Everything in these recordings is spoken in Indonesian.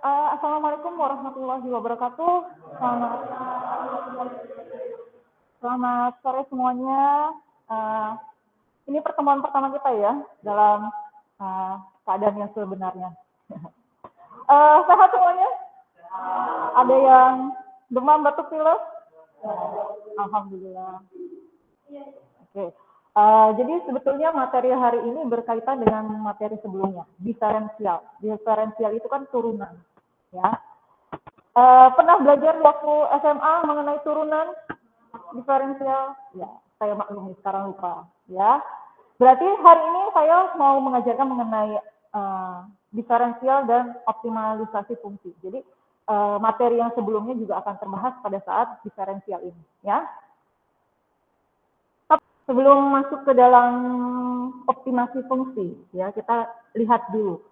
Assalamualaikum warahmatullahi wabarakatuh. Selamat, selamat sore semuanya. Uh, ini pertemuan pertama kita ya dalam keadaan yang sebenarnya. Sehat semuanya? Ada yang demam, batuk, pilek? Alhamdulillah. Oke. Jadi sebetulnya materi hari ini berkaitan dengan materi sebelumnya, diferensial. Diferensial itu kan turunan, ya. Pernah belajar waktu SMA mengenai turunan diferensial? Ya, saya maklumi sekarang lupa, ya. Berarti hari ini saya mau mengajarkan mengenai diferensial dan optimalisasi fungsi. Jadi materi yang sebelumnya juga akan terbahas pada saat diferensial ini, ya. Sebelum masuk ke dalam optimasi fungsi, ya kita lihat dulu.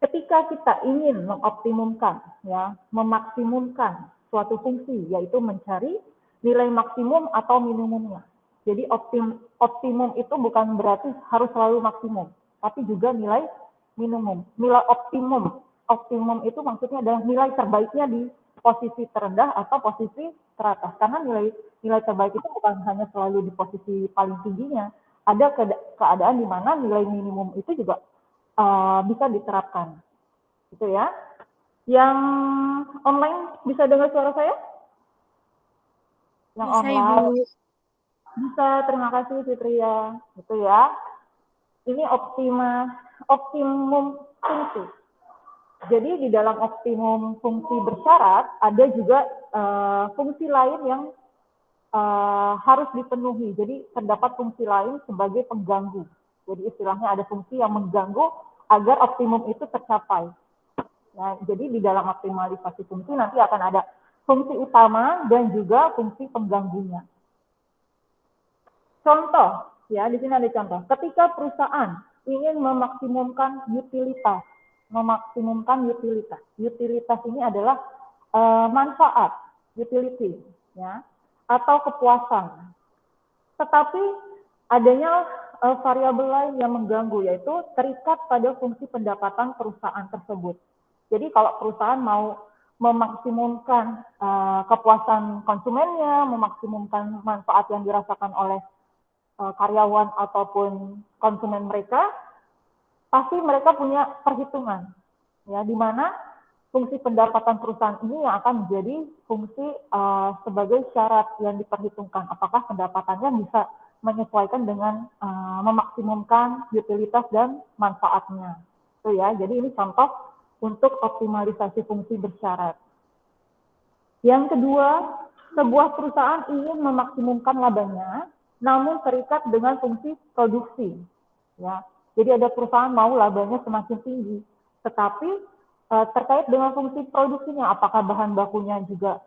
Ketika kita ingin mengoptimumkan, ya, memaksimumkan suatu fungsi, yaitu mencari nilai maksimum atau minimumnya. Jadi optimum itu bukan berarti harus selalu maksimum, tapi juga nilai minimum. Nilai optimum itu maksudnya adalah nilai terbaiknya di posisi terendah atau posisi teratas. Karena nilai terbaik itu bukan hanya selalu di posisi paling tingginya. Ada keadaan di mana nilai minimum itu juga bisa diterapkan. Gitu ya. Yang online bisa dengar suara saya? Yang bisa, online. Ibu. Bisa, terima kasih Fitria. Gitu ya. Ini optimum fungsi. Jadi di dalam optimum fungsi bersyarat ada juga fungsi lain yang harus dipenuhi. Jadi terdapat fungsi lain sebagai pengganggu. Jadi istilahnya ada fungsi yang mengganggu agar optimum itu tercapai. Nah, jadi di dalam optimalisasi fungsi nanti akan ada fungsi utama dan juga fungsi pengganggunya. Contoh, ya di sini ada contoh. Ketika perusahaan ingin memaksimumkan utilitas. Utilitas ini adalah manfaat, utility, ya, atau kepuasan. Tetapi adanya variabel lain yang mengganggu, yaitu terikat pada fungsi pendapatan perusahaan tersebut. Jadi kalau perusahaan mau memaksimumkan kepuasan konsumennya, memaksimumkan manfaat yang dirasakan oleh karyawan ataupun konsumen mereka, pasti mereka punya perhitungan, ya, di mana fungsi pendapatan perusahaan ini yang akan menjadi fungsi sebagai syarat yang diperhitungkan. Apakah pendapatannya bisa menyesuaikan dengan memaksimumkan utilitas dan manfaatnya. Itu ya. Jadi ini contoh untuk optimalisasi fungsi bersyarat. Yang kedua, sebuah perusahaan ingin memaksimumkan labanya, namun terikat dengan fungsi produksi. Ya. Jadi ada perusahaan mau labanya semakin tinggi, tetapi terkait dengan fungsi produksinya, apakah bahan bakunya juga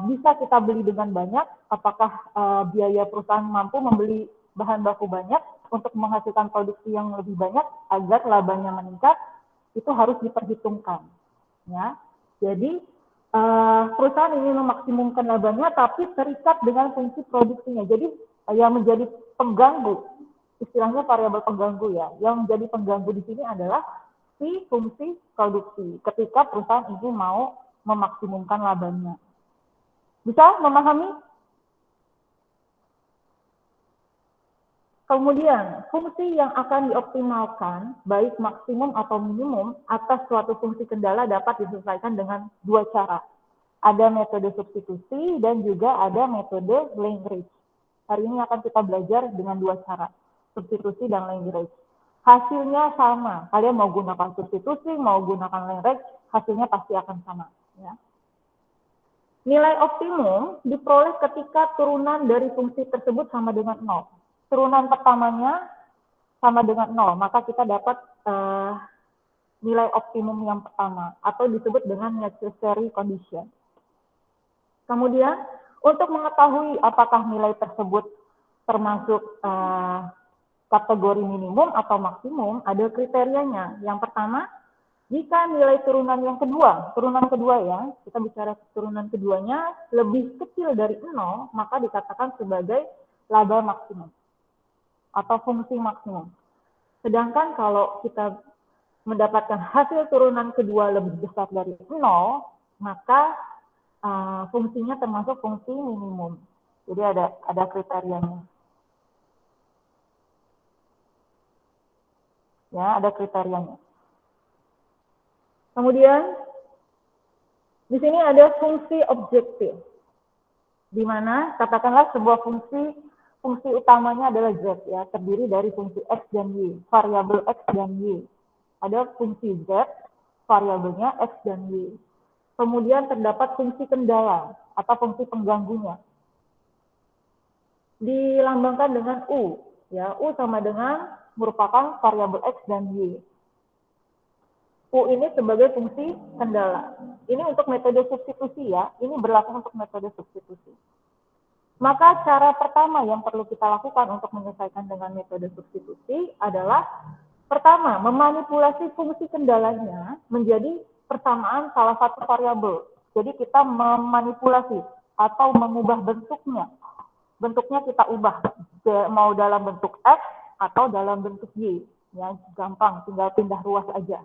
bisa kita beli dengan banyak, apakah biaya perusahaan mampu membeli bahan baku banyak untuk menghasilkan produksi yang lebih banyak agar labanya meningkat, itu harus diperhitungkan. Ya. Jadi perusahaan ingin memaksimumkan labanya tapi terikat dengan fungsi produksinya. Jadi yang menjadi pengganggu, istilahnya variabel pengganggu ya, yang menjadi pengganggu di sini adalah si fungsi produksi ketika perusahaan ini mau memaksimumkan labanya. Bisa memahami? Kemudian, fungsi yang akan dioptimalkan, baik maksimum atau minimum, atas suatu fungsi kendala dapat diselesaikan dengan dua cara. Ada metode substitusi dan juga ada metode Lagrange. Hari ini akan kita belajar dengan dua cara, substitusi dan Lagrange. Hasilnya sama, kalian mau gunakan substitusi, mau gunakan Lagrange, hasilnya pasti akan sama. Ya. Nilai optimum diperoleh ketika turunan dari fungsi tersebut sama dengan 0. Turunan pertamanya sama dengan 0, maka kita dapat nilai optimum yang pertama, atau disebut dengan necessary condition. Kemudian, untuk mengetahui apakah nilai tersebut termasuk kategori minimum atau maksimum, ada kriterianya. Yang pertama, jika nilai turunan kedua ya, kita bicara turunan keduanya lebih kecil dari 0, maka dikatakan sebagai laba maksimum atau fungsi maksimum. Sedangkan kalau kita mendapatkan hasil turunan kedua lebih besar dari 0, maka fungsinya termasuk fungsi minimum. Jadi ada kriterianya. Ya, ada kriterianya. Kemudian di sini ada fungsi objektif, di mana katakanlah sebuah fungsi utamanya adalah z, ya, terdiri dari fungsi x dan y, variabel x dan y. Ada fungsi z, variabelnya x dan y. Kemudian terdapat fungsi kendala atau fungsi pengganggunya, dilambangkan dengan u, ya, u sama dengan merupakan variabel x dan y. U ini sebagai fungsi kendala. Ini untuk metode substitusi, ya. Ini berlaku untuk metode substitusi. Maka cara pertama yang perlu kita lakukan untuk menyelesaikan dengan metode substitusi adalah pertama, memanipulasi fungsi kendalanya menjadi persamaan salah satu variabel. Jadi kita memanipulasi atau mengubah bentuknya. Bentuknya kita ubah, mau dalam bentuk X atau dalam bentuk Y. Ya, gampang, tinggal pindah ruas aja.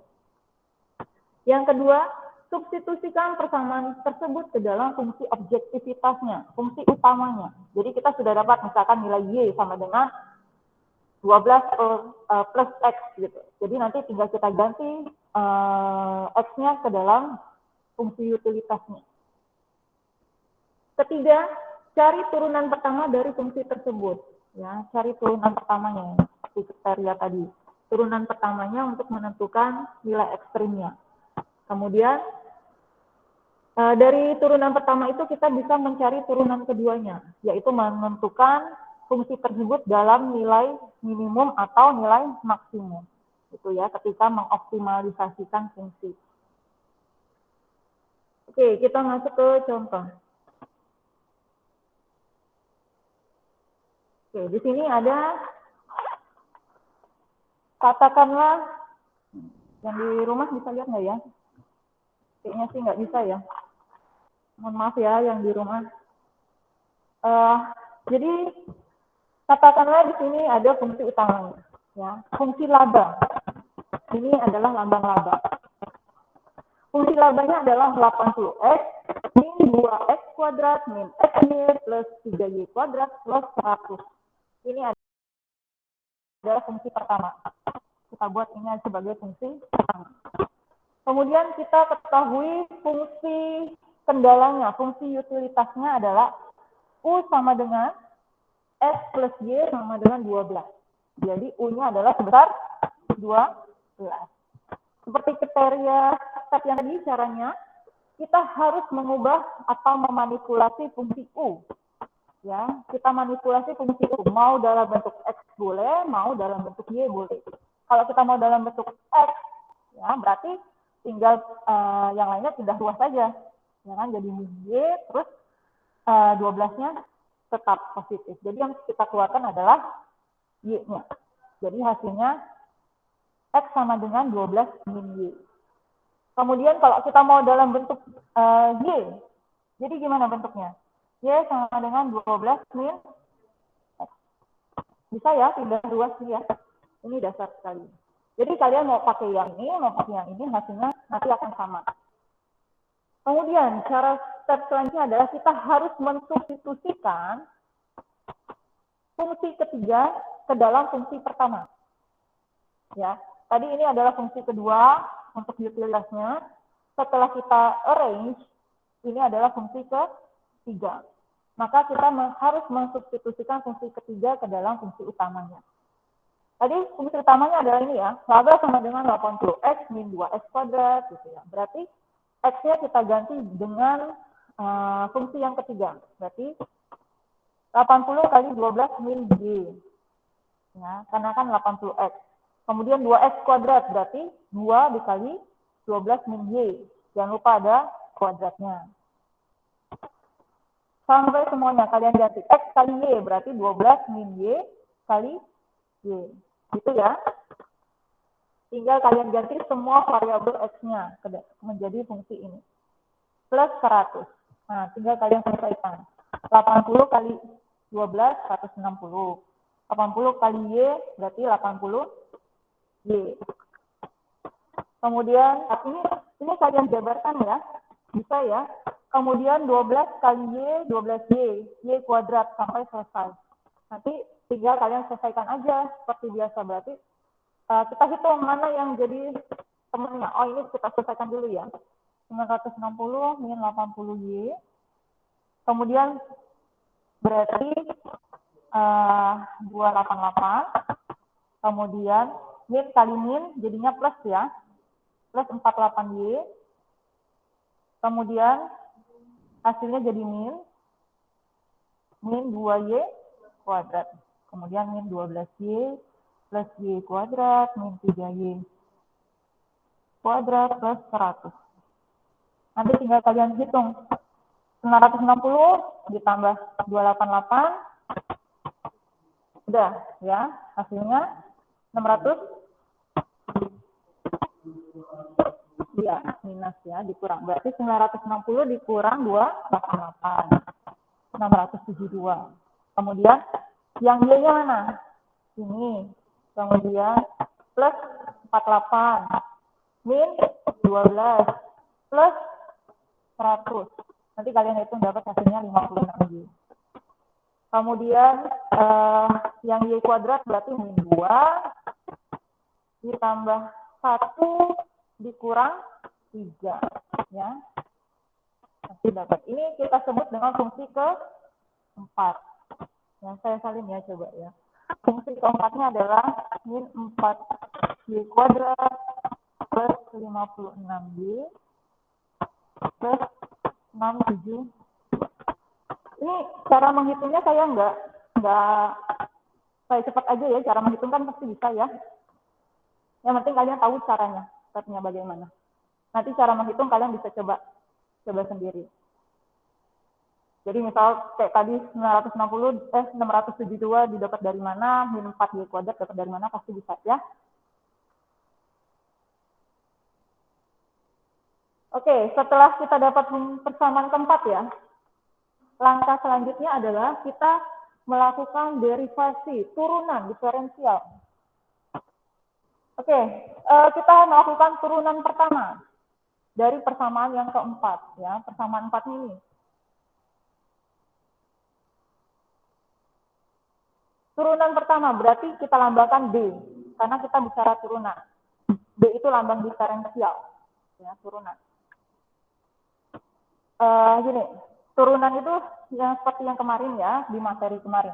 Yang kedua, substitusikan persamaan tersebut ke dalam fungsi objektivitasnya, fungsi utamanya. Jadi kita sudah dapat misalkan nilai Y sama dengan 12 plus X gitu. Jadi nanti tinggal kita ganti X-nya ke dalam fungsi utilitasnya. Ketiga, cari turunan pertama dari fungsi tersebut. Ya, cari turunan pertamanya, seperti kriteria tadi. Turunan pertamanya untuk menentukan nilai ekstrimnya. Kemudian dari turunan pertama itu kita bisa mencari turunan keduanya, yaitu menentukan fungsi tersebut dalam nilai minimum atau nilai maksimum. Itu ya, ketika mengoptimalisasikan fungsi. Oke, kita masuk ke contoh. Oke, di sini ada, katakanlah, yang di rumah bisa lihat nggak ya? Kayaknya sih nggak bisa ya. Mohon maaf ya yang di rumah. Jadi katakanlah di sini ada fungsi utamanya, ya, fungsi laba. Ini adalah lambang laba. Fungsi labanya adalah 80x min 2x kuadrat min xy plus 3y kuadrat plus 100. Ini adalah fungsi pertama. Kita buat ini sebagai fungsi pertama. Kemudian kita ketahui fungsi kendalanya, fungsi utilitasnya adalah U sama dengan S plus Y sama dengan 12. Jadi U-nya adalah sebesar 12. Seperti kriteria step yang tadi, caranya kita harus mengubah atau memanipulasi fungsi U. Ya, kita manipulasi fungsi U, mau dalam bentuk X boleh, mau dalam bentuk Y boleh. Kalau kita mau dalam bentuk X, ya berarti tinggal yang lainnya pindah ruas saja, ya kan, jadi Y, terus 12-nya tetap positif. Jadi yang kita keluarkan adalah Y-nya. Jadi hasilnya X sama dengan 12 min Y. Kemudian kalau kita mau dalam bentuk Y, jadi gimana bentuknya? Y sama dengan 12 min X. Bisa ya pindah ruas ya. Ini dasar sekali. Jadi kalian mau pakai yang ini, mau pakai yang ini, hasilnya nanti akan sama. Kemudian cara step selanjutnya adalah kita harus mensubstitusikan fungsi ketiga ke dalam fungsi pertama. Ya, tadi ini adalah fungsi kedua untuk utilitasnya. Setelah kita arrange, ini adalah fungsi ketiga. Maka kita harus mensubstitusikan fungsi ketiga ke dalam fungsi utamanya. Tadi fungsi utamanya adalah ini ya, laba sama dengan 80x min 2x kuadrat gitu ya. Berarti x-nya kita ganti dengan fungsi yang ketiga. Berarti 80 kali 12 min y. Ya, karena kan 80x. Kemudian 2x kuadrat berarti 2 dikali 12 min y. Jangan lupa ada kuadratnya. Sampai semuanya kalian ganti x kali y berarti 12 min y kali y. Gitu ya. Tinggal kalian ganti semua variabel x-nya menjadi fungsi ini. Plus 100. Nah, tinggal kalian selesaikan. 80 kali 12, 160. 80 kali y berarti 80 y. Kemudian ini kalian jabarkan ya, bisa ya. Kemudian 12 kali Y, 12Y, Y kuadrat sampai selesai. Nanti tinggal kalian selesaikan aja seperti biasa. Berarti kita hitung mana yang jadi temennya. Oh, ini kita selesaikan dulu ya. 960 min 80Y. Kemudian berarti 288. Kemudian min kali min jadinya plus ya. Plus 48Y. Kemudian hasilnya jadi min 2Y kuadrat. Kemudian min 12Y plus Y kuadrat min 3Y kuadrat plus 100. Nanti tinggal kalian hitung. 960 ditambah 288. Udah ya, hasilnya 600. Ya, minus ya, dikurang. Berarti 960 dikurang 288. 672. Kemudian yang Y-nya mana? Ini. Kemudian plus 48. Min 12. Plus 100. Nanti kalian hitung dapat hasilnya 56Y. Kemudian yang Y kuadrat berarti min 2 ditambah 1 dikurang 3 ya. Nanti dapat. Ini kita sebut dengan fungsi keempat. Yang saya salin ya, coba ya. Fungsi keempatnya adalah min 4Y kuadrat plus 56Y plus 67. Ini cara menghitungnya saya enggak saya cepat aja ya, cara menghitung kan pasti bisa ya. Yang penting kalian tahu caranya, stepnya bagaimana. Nanti cara menghitung kalian bisa coba sendiri. Jadi misal kayak tadi 672 didapat dari mana, min 4Y kuadrat dapat dari mana, pasti bisa ya. Oke, setelah kita dapat persamaan keempat ya, langkah selanjutnya adalah kita melakukan derivasi, turunan diferensial. Oke, kita melakukan turunan pertama dari persamaan yang keempat ya, persamaan 4 ini. Turunan pertama berarti kita lambangkan D, karena kita bicara turunan. D itu lambang diferensial, ya, turunan. Gini, turunan itu yang seperti yang kemarin ya, di materi kemarin.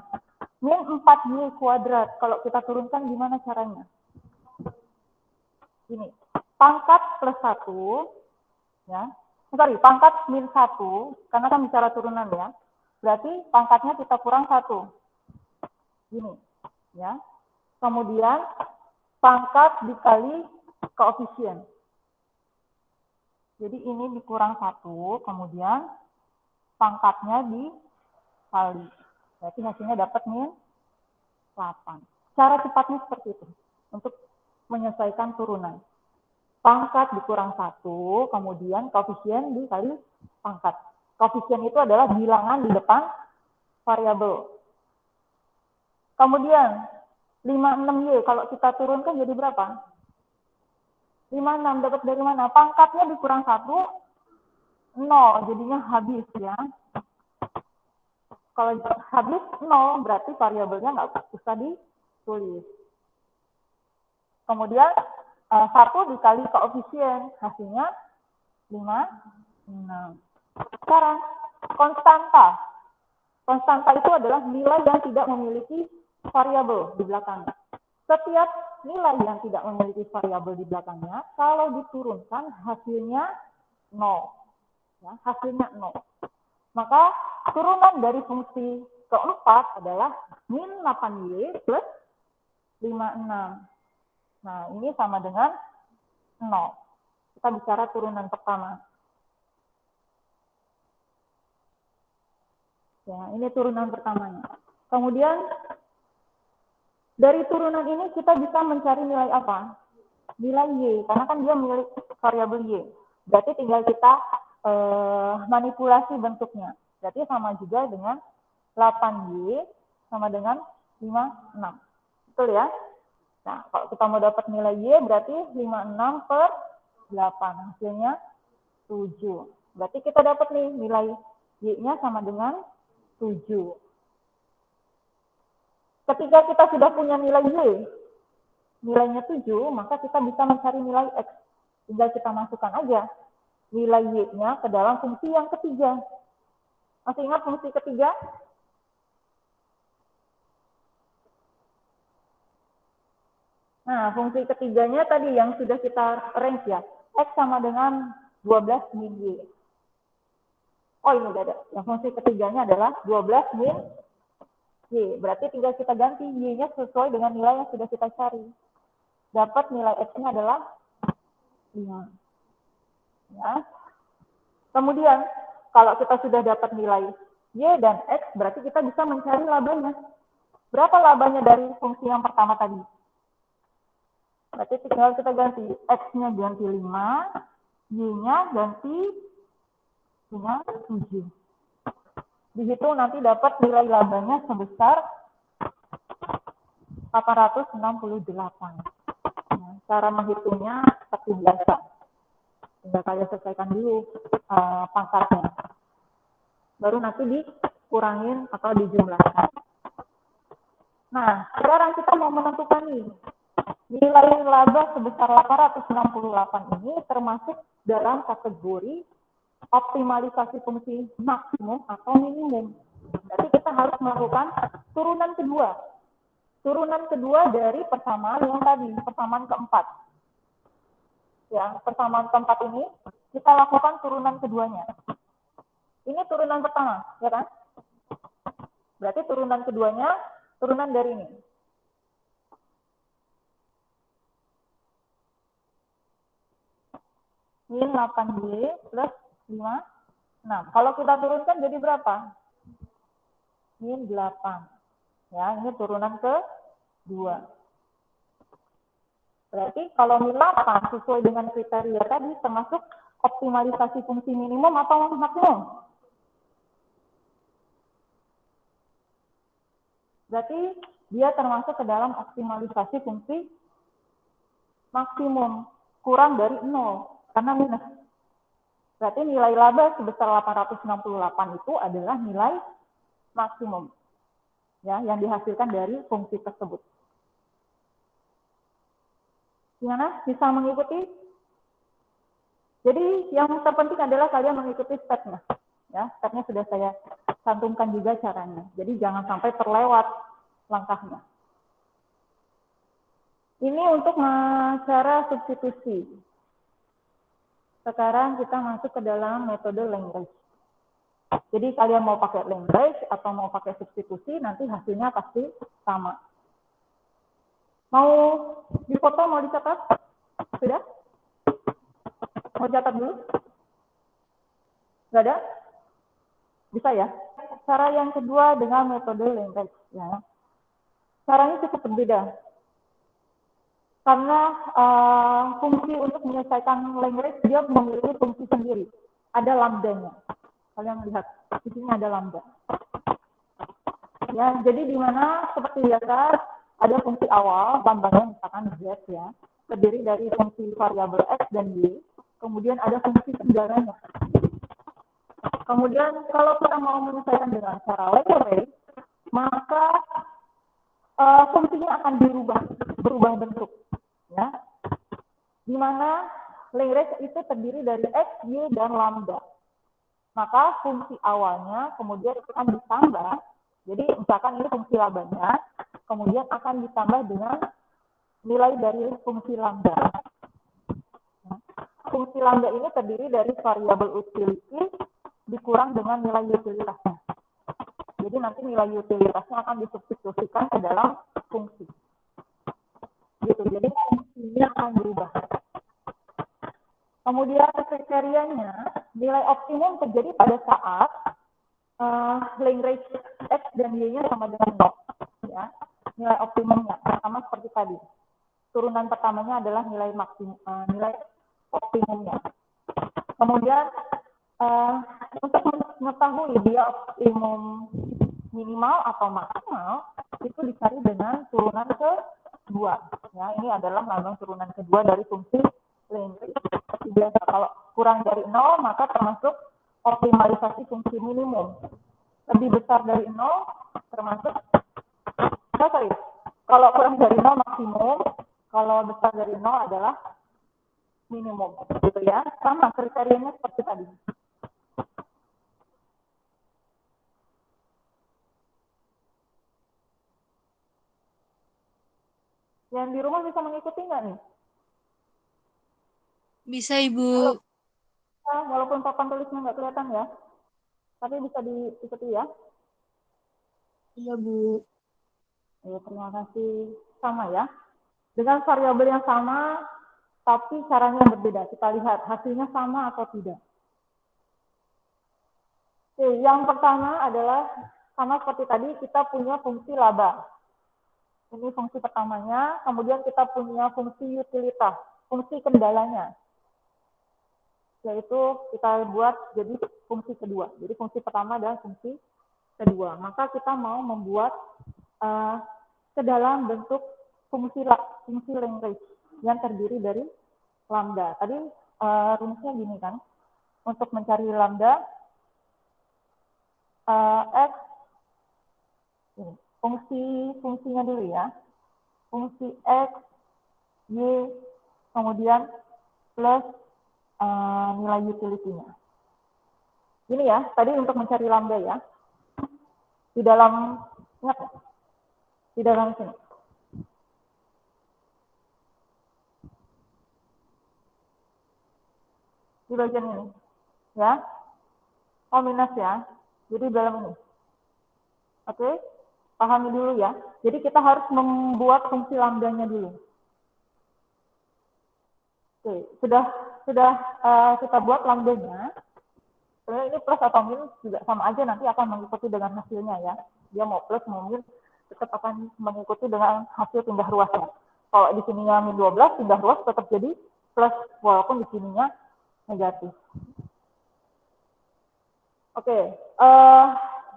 Min 4Y kuadrat, kalau kita turunkan gimana caranya? Ini, pangkat plus 1, ya. Sorry, pangkat min 1, karena kan bicara turunan ya. Berarti pangkatnya kita kurang 1. Gini, ya. Kemudian pangkat dikali koefisien. Jadi ini dikurang 1, kemudian pangkatnya dikali. Berarti hasilnya dapat min 8. Cara cepatnya seperti itu untuk menyelesaikan turunan. Pangkat dikurang 1, kemudian koefisien dikali pangkat. Koefisien itu adalah bilangan di depan variabel. Kemudian 56Y, kalau kita turunkan jadi berapa? 56 dapat dari mana? Pangkatnya dikurang 1, 0, jadinya habis ya. Kalau habis 0, berarti variabelnya nggak usah ditulis. Kemudian 1 dikali koefisien, hasilnya 56. Sekarang konstanta. Konstanta itu adalah nilai yang tidak memiliki variabel di belakangnya. Setiap nilai yang tidak memiliki variabel di belakangnya, kalau diturunkan hasilnya 0. Ya, hasilnya 0. Maka turunan dari fungsi keempat adalah min 8Y plus 56. Nah, ini sama dengan 0. Kita bicara turunan pertama. Ya, ini turunan pertamanya. Kemudian dari turunan ini kita bisa mencari nilai apa? Nilai Y, karena kan dia memiliki variabel Y. Berarti tinggal kita manipulasi bentuknya. Berarti sama juga dengan 8Y sama dengan 56. Betul ya? Nah, kalau kita mau dapat nilai Y berarti 56 per 8. Hasilnya 7. Berarti kita dapat nih nilai Y-nya sama dengan 7. Ketika kita sudah punya nilai Y, nilainya 7, maka kita bisa mencari nilai X. Tinggal kita masukkan aja nilai Y-nya ke dalam fungsi yang ketiga. Masih ingat fungsi ketiga? Nah, fungsi ketiganya tadi yang sudah kita range ya. X sama dengan 12 min Y. Oh, ini udah ada. Yang fungsi ketiganya adalah 12 min Y. Berarti tinggal kita ganti Y-nya sesuai dengan nilai yang sudah kita cari. Dapat nilai X-nya adalah 5. Ya. Kemudian, kalau kita sudah dapat nilai Y dan X, berarti kita bisa mencari labanya. Berapa labanya dari fungsi yang pertama tadi? Berarti tinggal kita ganti. X-nya ganti 5, Y-nya ganti dengan 7. Dihitung nanti dapat nilai labanya sebesar 868. Nah, cara menghitungnya seperti biasa. Tinggal kalian selesaikan dulu pangkatnya. Baru nanti dikurangin atau dijumlahkan. Nah, sekarang kita mau menentukan nih. Nilai laba sebesar 868 ini termasuk dalam kategori optimalisasi fungsi maksimum atau minimum. Berarti kita harus melakukan turunan kedua. Turunan kedua dari persamaan yang tadi, persamaan keempat. Ya, persamaan keempat ini kita lakukan turunan keduanya. Ini turunan pertama, ya kan? Berarti turunan keduanya, turunan dari ini. Min 8Y plus 5. Nah, kalau kita turunkan jadi berapa? Min 8. Ya, ini turunan kedua. Berarti kalau min 8 sesuai dengan kriteria tadi termasuk optimalisasi fungsi minimum atau maksimum? Berarti dia termasuk ke dalam optimalisasi fungsi maksimum, kurang dari 0, karena minus. Berarti nilai laba sebesar 868 itu adalah nilai maksimum, ya, yang dihasilkan dari fungsi tersebut. Gimana? Bisa mengikuti? Jadi yang terpenting adalah kalian mengikuti stepnya. Ya, stepnya sudah saya cantumkan juga caranya. Jadi jangan sampai terlewat langkahnya. Ini untuk cara substitusi. Sekarang kita masuk ke dalam metode Lagrange. Jadi kalian mau pakai Lagrange atau mau pakai substitusi, nanti hasilnya pasti sama. Mau dipoto, mau dicatat? Sudah? Mau catat dulu? Nggak ada? Bisa ya? Cara yang kedua dengan metode Lagrange. Ya. Caranya cukup berbeda. Karena fungsi untuk menyelesaikan Lagrange, dia memiliki fungsi sendiri. Ada lambdanya. Kalian lihat, di sini ada lambda. Ya, jadi di mana seperti biasa, ada fungsi awal, lambdanya misalkan Z ya, terdiri dari fungsi variabel X dan Y, kemudian ada fungsi segaranya. Kemudian kalau kita mau menyelesaikan dengan cara Lagrange, maka fungsinya akan berubah bentuk. Ya, di mana Lagrange itu terdiri dari X, Y, dan lambda. Maka fungsi awalnya kemudian akan ditambah. Jadi misalkan ini fungsi labanya, kemudian akan ditambah dengan nilai dari fungsi lambda. Fungsi lambda ini terdiri dari variabel utility dikurang dengan nilai utilitasnya. Jadi nanti nilai utilitasnya akan disubstitusikan ke dalam fungsi. Gitu. Jadi fungsinya akan berubah. Kemudian kriterianya, nilai optimum terjadi pada saat Lagrange X dan Y-nya sama dengan 0. Ya. Nilai optimumnya sama seperti tadi. Turunan pertamanya adalah nilai optimumnya. Kemudian untuk mengetahui dia optimum minimal atau maksimal, itu dicari dengan turunan kedua. Ya, ini adalah lambang turunan kedua dari fungsi Lagrange. biasa. Kalau kurang dari 0, maka termasuk optimalisasi fungsi minimum. Lebih besar dari 0, termasuk, kalau kurang dari 0 maksimum, kalau besar dari 0 adalah minimum, gitu ya. Sama kriterianya seperti tadi. Yang di rumah bisa mengikuti nggak nih? Bisa, Ibu. Walaupun papan tulisnya nggak kelihatan ya, tapi bisa diikuti ya. Iya, Bu. Ya, terima kasih. Sama ya. Dengan variabel yang sama, tapi caranya berbeda. Kita lihat hasilnya sama atau tidak. Oke, yang pertama adalah sama seperti tadi, kita punya fungsi laba. Ini fungsi pertamanya, kemudian kita punya fungsi utilitas, fungsi kendalanya. Yaitu kita buat jadi fungsi kedua. Jadi fungsi pertama adalah fungsi kedua. Maka kita mau membuat ke dalam bentuk fungsi language yang terdiri dari lambda. Tadi rumusnya gini kan, untuk mencari lambda x ini, fungsinya dulu ya, fungsi x y kemudian plus nilai utility-nya. Ini ya, tadi untuk mencari lambda ya. Di dalam, ingat, di dalam sini. Di bagian ini. Ya. Oh, minus ya. Jadi dalam ini. Oke. Pahami dulu ya. Jadi kita harus membuat fungsi lambdanya dulu. Oke. Sudah kita buat lambdanya. Sebenarnya ini plus atau minus juga sama aja, nanti akan mengikuti dengan hasilnya ya. Dia mau plus mau minus tetap akan mengikuti dengan hasil pindah ruasnya. Kalau di sininya min 12, pindah ruas tetap jadi plus walaupun di sininya negatif. Oke,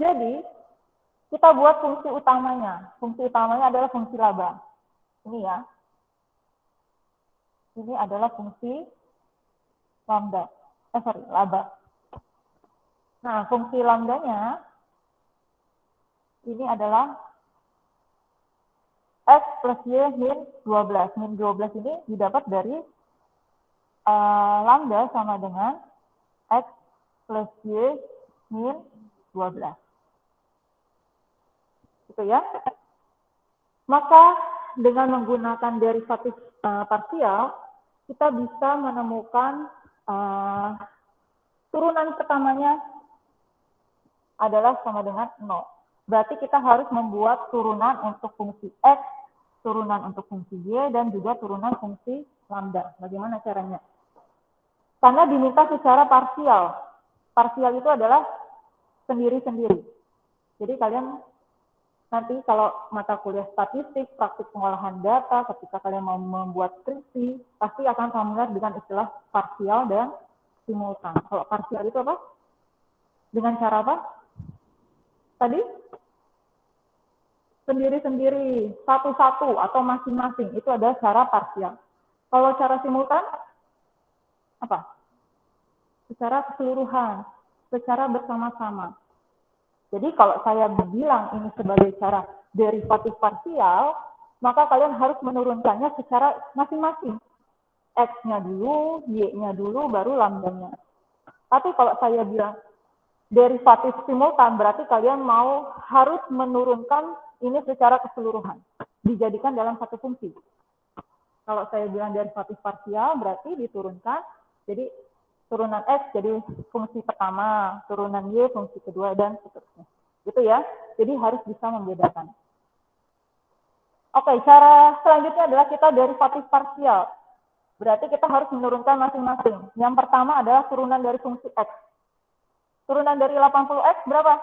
jadi kita buat fungsi utamanya. Fungsi utamanya adalah fungsi laba. Ini ya. Ini adalah fungsi lambda. Laba. Nah, fungsi lambdanya ini adalah x plus y min 12. Min 12 ini didapat dari lambda sama dengan x plus y min 12. Gitu ya. Maka dengan menggunakan derivatif parsial, kita bisa menemukan turunan pertamanya adalah sama dengan 0. Berarti kita harus membuat turunan untuk fungsi x, turunan untuk fungsi y, dan juga turunan fungsi lambda. Bagaimana caranya? Karena diminta secara parsial. Parsial itu adalah sendiri-sendiri. Jadi kalian nanti kalau mata kuliah statistik, praktik pengolahan data, ketika kalian mau membuat skripsi, pasti akan familiar dengan istilah parsial dan simultan. Kalau parsial itu apa? Dengan cara apa? Tadi? Sendiri-sendiri, satu-satu, atau masing-masing. Itu adalah cara parsial. Kalau cara simultan, apa? Secara keseluruhan, secara bersama-sama. Jadi kalau saya bilang ini sebagai cara derivatif parsial, maka kalian harus menurunkannya secara masing-masing. X-nya dulu, Y-nya dulu, baru lambdanya. Tapi kalau saya bilang derivatif simultan, berarti kalian harus menurunkan ini secara keseluruhan. Dijadikan dalam satu fungsi. Kalau saya bilang derivatif parsial, berarti diturunkan. Jadi turunan X jadi fungsi pertama, turunan Y fungsi kedua, dan seterusnya. Gitu ya. Jadi harus bisa membedakan. Oke, cara selanjutnya adalah kita derivatif parsial. Berarti kita harus menurunkan masing-masing. Yang pertama adalah turunan dari fungsi X. Turunan dari 80X berapa?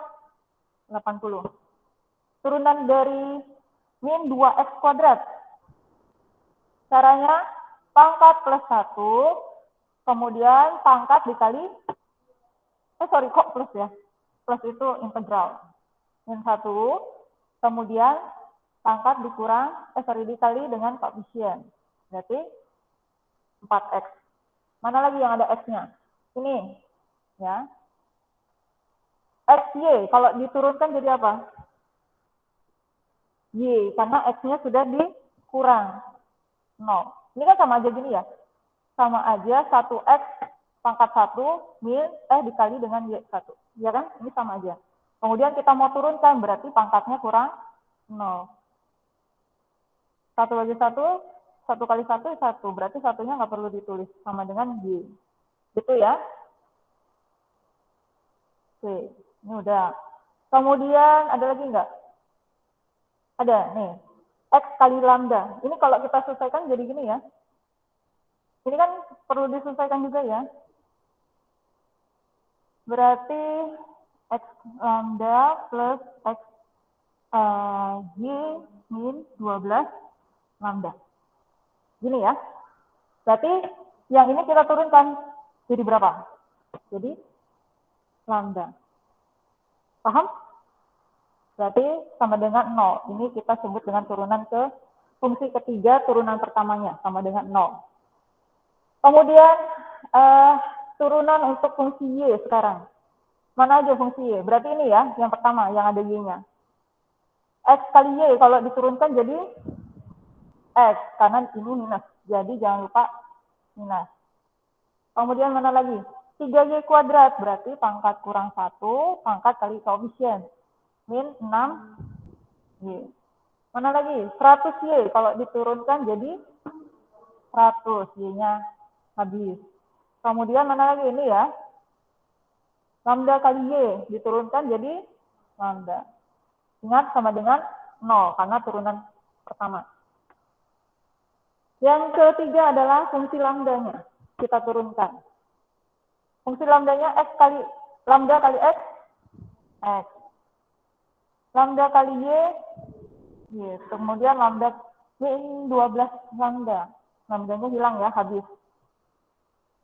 80. Turunan dari min 2X kuadrat. Caranya pangkat plus 1, kemudian pangkat dikali, kok plus ya? Plus itu integral. Min 1, kemudian pangkat dikali dengan koefisien. Berarti 4X. Mana lagi yang ada X-nya? Ini, ya. X, Y, kalau diturunkan jadi apa? Y, karena X-nya sudah dikurang 0. Ini kan sama aja gini ya. Sama aja 1X pangkat 1 dikali dengan Y1. Ya kan? Ini sama aja. Kemudian kita mau turunkan, berarti pangkatnya kurang 0. 1 bagi 1, 1 kali 1, 1. Berarti satunya nggak perlu ditulis. Sama dengan Y. Gitu ya. Oke, ini udah. Kemudian ada lagi nggak? Ada, nih. X kali lambda. Ini kalau kita selesaikan jadi gini ya. Ini kan perlu diselesaikan juga ya. Berarti X lambda plus X Y min 12 lambda. Gini ya. Berarti yang ini kita turunkan jadi berapa? Jadi lambda. Paham? Berarti sama dengan 0. Ini kita sebut dengan turunan ke fungsi ketiga, turunan pertamanya sama dengan 0. Kemudian turunan untuk fungsi Y sekarang. Mana aja fungsi Y? Berarti ini ya, yang pertama, yang ada Y-nya. X kali Y, kalau diturunkan jadi X, karena ini minus. Jadi jangan lupa minus. Kemudian mana lagi? 3Y kuadrat, berarti pangkat kurang 1, pangkat kali koefisien. Min 6Y. Mana lagi? 100Y, kalau diturunkan jadi 100, Y-nya habis. Kemudian mana lagi? Ini ya. Lambda kali Y, diturunkan jadi lambda. Ingat sama dengan 0, karena turunan pertama. Yang ketiga adalah fungsi lambdanya. Kita turunkan. Fungsi lambdanya X kali, lambda kali X, X. Lambda kali Y, Y. Kemudian lambda, min 12 lambda. Lambdanya hilang ya, habis.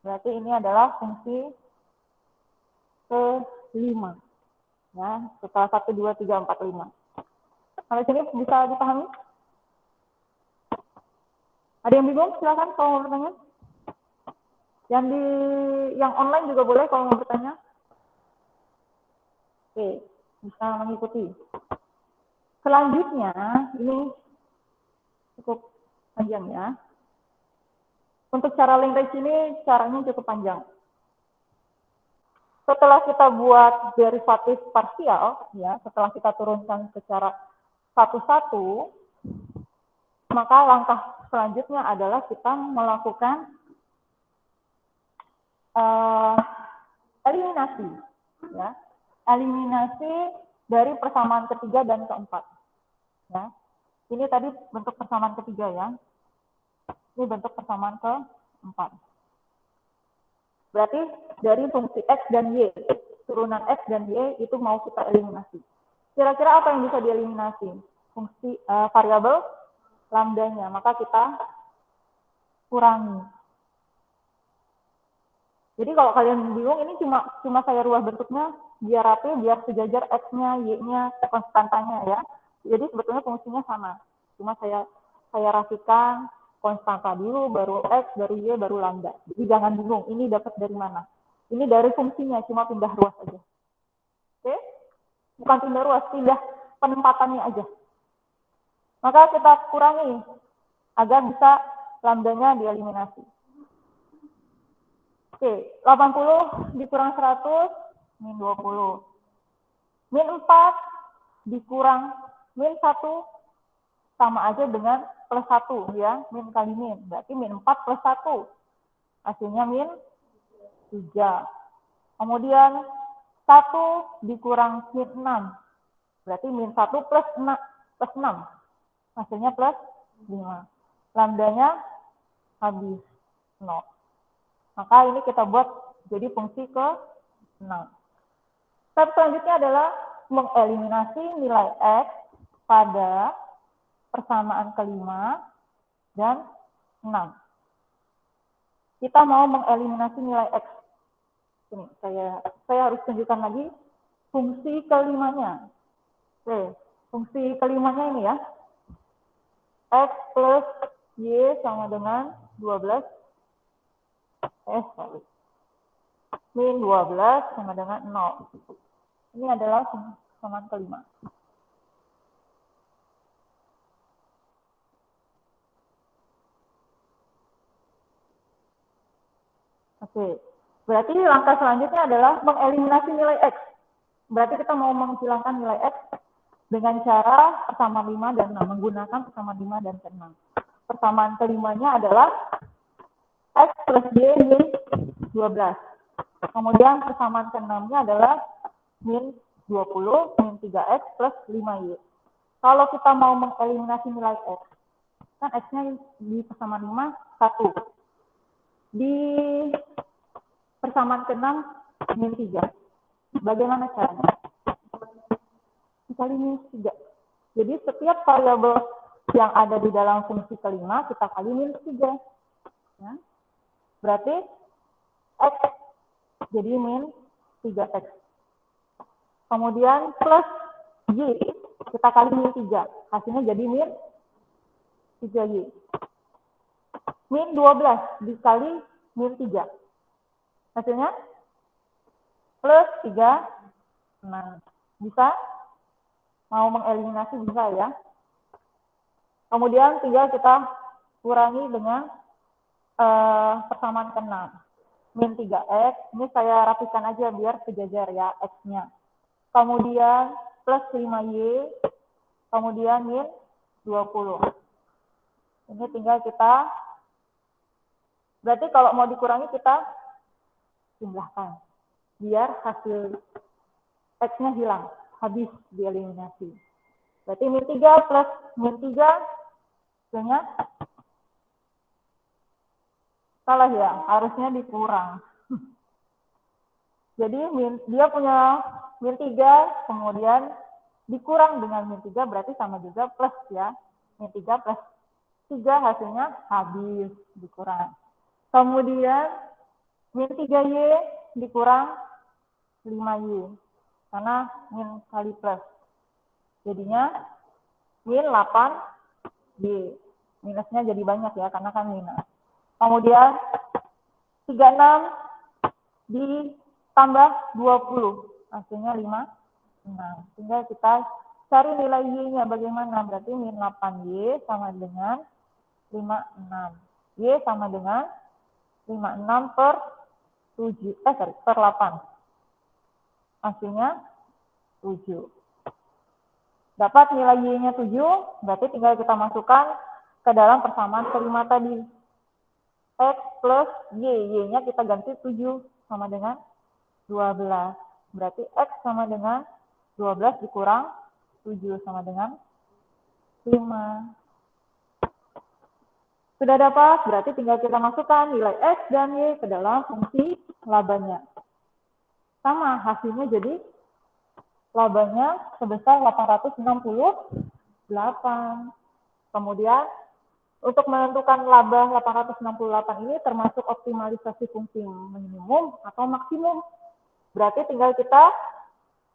Berarti ini adalah fungsi kelima. Ya, setelah 1, 2, 3, 4, 5. Sampai sini bisa dipahami? Ada yang bingung? Silakan kalau mau bertanya. Yang online juga boleh kalau mau bertanya. Oke, bisa mengikuti. Selanjutnya, ini cukup panjang ya. Untuk cara language ini caranya cukup panjang. Setelah kita buat derivatif parsial, ya, setelah kita turunkan secara satu-satu, maka langkah selanjutnya adalah kita melakukan eliminasi, ya, eliminasi dari persamaan ketiga dan keempat. Ya, ini tadi bentuk persamaan ketiga ya. Ini bentuk persamaan keempat. Berarti dari fungsi X dan Y, turunan X dan Y itu mau kita eliminasi. Kira-kira apa yang bisa dieliminasi? Fungsi variabel lambdanya, maka kita kurangi. Jadi kalau kalian bingung, ini cuma saya rubah bentuknya biar rapi, biar sejajar X-nya, Y-nya, konstantanya ya. Jadi sebetulnya fungsinya sama. Cuma saya rapikan konstanta dulu, baru X, baru Y, baru lambda. Jadi jangan bingung, ini dapat dari mana. Ini dari fungsinya, cuma pindah ruas aja. Oke? Bukan pindah ruas, pindah penempatannya aja. Maka kita kurangi agar bisa lambdanya dieliminasi. Oke, 80 dikurang 100, min 20. Min 4 dikurang min 1 sama aja dengan plus 1 ya, min kali min. Berarti min 4 plus 1. Hasilnya min 3. Kemudian 1 dikurang min 6. Berarti min 1 plus 6. Hasilnya plus 5. Lambdanya habis 0. Maka ini kita buat jadi fungsi ke-6. Step selanjutnya adalah mengeliminasi nilai X pada persamaan kelima dan 6. Kita mau mengeliminasi nilai X. Ini saya harus tunjukkan lagi fungsi kelimanya. Oke, fungsi kelimanya ini ya. X plus Y sama dengan 12 Min 12 sama dengan 0. Ini adalah persamaan kelima. Oke, berarti langkah selanjutnya adalah mengeliminasi nilai X. Berarti kita mau menghilangkan nilai X dengan cara persamaan 5 dan 6, menggunakan persamaan 5 dan 6. Persamaan kelimanya adalah X plus Y min 12. Kemudian persamaan ke-6-nya adalah min 20 min 3X plus 5Y. Kalau kita mau mengeliminasi nilai X, kan X-nya di persamaan 5, 1. Di persamaan ke-6, min 3. Bagaimana caranya? Dikali min 3. Jadi setiap variabel yang ada di dalam fungsi kelima, kita kali min 3. Ya. Berarti X jadi min 3X. Kemudian plus Y, kita kali min 3. Hasilnya jadi min 3Y. Min 12 dikali min 3. Hasilnya plus 3, 6. Bisa? Mau mengeliminasi bisa ya. Kemudian tinggal kita kurangi dengan persamaan ke-6. Min 3X, ini saya rapikan aja biar sejajar ya X-nya. Kemudian plus 5Y, kemudian min 20. Ini tinggal kita, berarti kalau mau dikurangi kita jumlahkan. Biar hasil X-nya hilang, habis dieliminasi. Berarti min 3 plus min 3, hasilnya salah ya, harusnya dikurang. Jadi dia punya min 3, kemudian dikurang dengan min 3, berarti sama juga plus ya. Min 3 plus 3 hasilnya habis, dikurang. Kemudian min 3Y dikurang 5Y, karena min kali plus. Jadinya min 8Y. Minusnya jadi banyak ya, karena kan minus. Kemudian 36 ditambah 20, hasilnya 56. Tinggal kita cari nilai Y-nya bagaimana. Berarti min 8Y sama dengan 56. Y sama dengan 56 per 8. Hasilnya 7. Dapat nilai Y-nya 7, berarti tinggal kita masukkan ke dalam persamaan kelima tadi. X plus Y, Y-nya kita ganti 7 sama dengan 12. Berarti X sama dengan 12 dikurang 7 sama dengan 5. Sudah dapat, berarti tinggal kita masukkan nilai X dan Y ke dalam fungsi labanya. Sama, hasilnya jadi labanya sebesar 868. Kemudian untuk menentukan laba 868 ini termasuk optimalisasi fungsi minimum atau maksimum. Berarti tinggal kita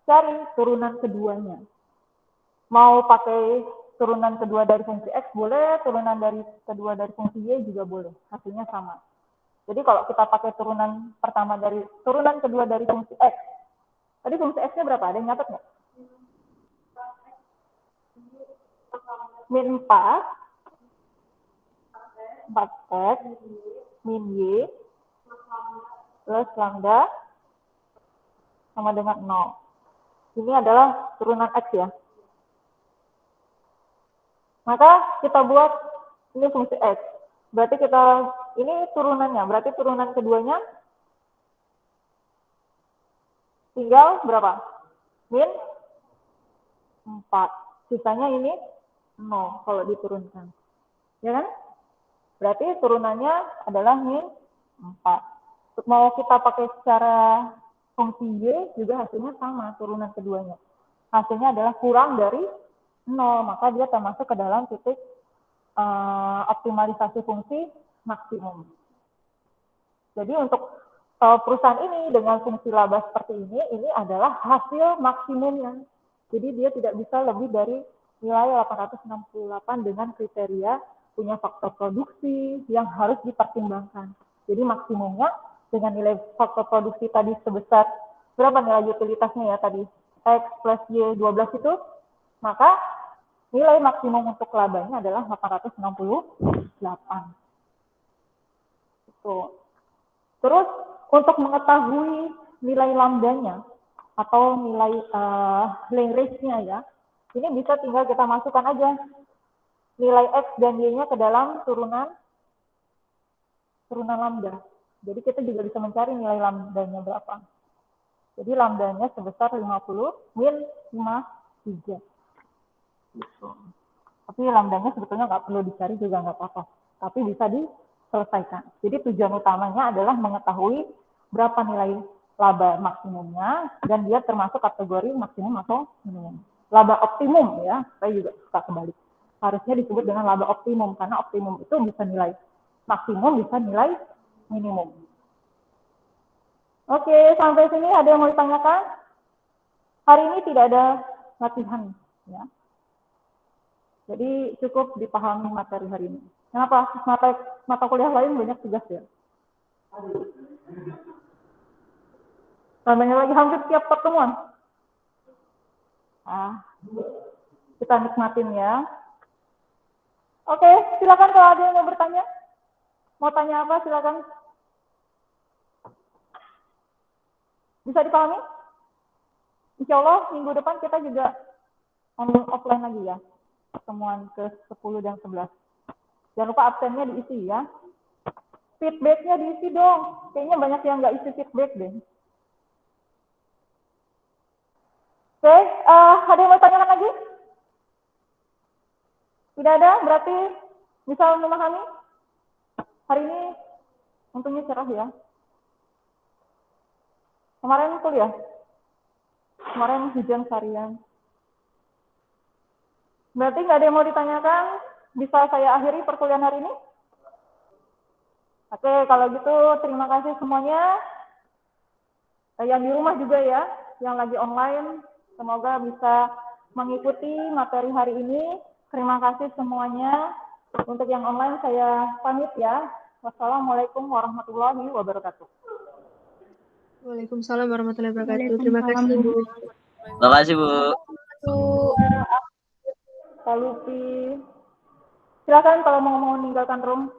cari turunan keduanya. Mau pakai turunan kedua dari fungsi X boleh, turunan kedua dari fungsi Y juga boleh. Hasilnya sama. Jadi kalau kita pakai turunan kedua dari fungsi X. Tadi fungsi X-nya berapa? Ada yang nyatet nggak? Min 4. 4X min Y plus lambda sama dengan 0. Ini adalah turunan X ya. Maka kita buat ini fungsi X. Berarti ini turunannya. Berarti turunan keduanya tinggal berapa? Min 4. Sisanya ini 0 kalau diturunkan. Ya kan? Berarti turunannya adalah min 4. Mau kita pakai secara fungsi Y juga hasilnya sama, turunan keduanya. Hasilnya adalah kurang dari 0, maka dia termasuk ke dalam titik optimalisasi fungsi maksimum. Jadi untuk perusahaan ini dengan fungsi laba seperti ini adalah hasil maksimumnya. Jadi dia tidak bisa lebih dari nilai 868 dengan kriteria punya faktor produksi yang harus dipertimbangkan. Jadi maksimumnya dengan nilai faktor produksi tadi sebesar, berapa nilai utilitasnya ya tadi? X plus Y 12 itu, maka nilai maksimum untuk labanya adalah 868. Gitu. Terus untuk mengetahui nilai lambdanya atau nilai Lagrange-nya ya, ini bisa tinggal kita masukkan aja nilai X dan Y-nya ke dalam turunan lambda. Jadi kita juga bisa mencari nilai lambdanya berapa. Jadi lambdanya sebesar 50 min 53. Gitu. Tapi lambdanya sebetulnya nggak perlu dicari juga nggak apa-apa. Tapi bisa diselesaikan. Jadi tujuan utamanya adalah mengetahui berapa nilai laba maksimumnya dan dia termasuk kategori maksimum atau minimum. Laba optimum ya, saya juga suka kebalik. Harusnya disebut dengan laba optimum karena optimum itu bisa nilai maksimum, bisa nilai minimum. Oke, sampai sini ada yang mau ditanyakan? Hari ini tidak ada latihan ya. Jadi cukup dipahami materi hari ini. Kenapa? Mata kuliah lain banyak tugas ya. Namanya lagi hampir tiap pertemuan. Kita nikmatin ya. Oke, silakan kalau ada yang mau bertanya. Mau tanya apa silakan. Bisa dipahami? Insya Allah minggu depan kita juga offline lagi ya. Pertemuan ke-10 dan 11. Jangan lupa absennya diisi ya. Feedbacknya diisi dong. Kayaknya banyak yang nggak isi feedback deh. Oke, ada yang mau tanyakan lagi? Tidak ada, berarti bisa memahami? Hari ini untungnya cerah ya. Kemarin kuliah? Kemarin hujan seharian. Berarti nggak ada yang mau ditanyakan? Bisa saya akhiri perkuliahan hari ini? Oke, kalau gitu terima kasih semuanya. Yang di rumah juga ya, yang lagi online. Semoga bisa mengikuti materi hari ini. Terima kasih semuanya. Untuk yang online saya pamit ya. Wassalamualaikum warahmatullahi wabarakatuh. Waalaikumsalam warahmatullahi wabarakatuh. Terima kasih, Bu. Terima kasih, Bu. Pak Lupi. Silakan kalau mau meninggalkan room.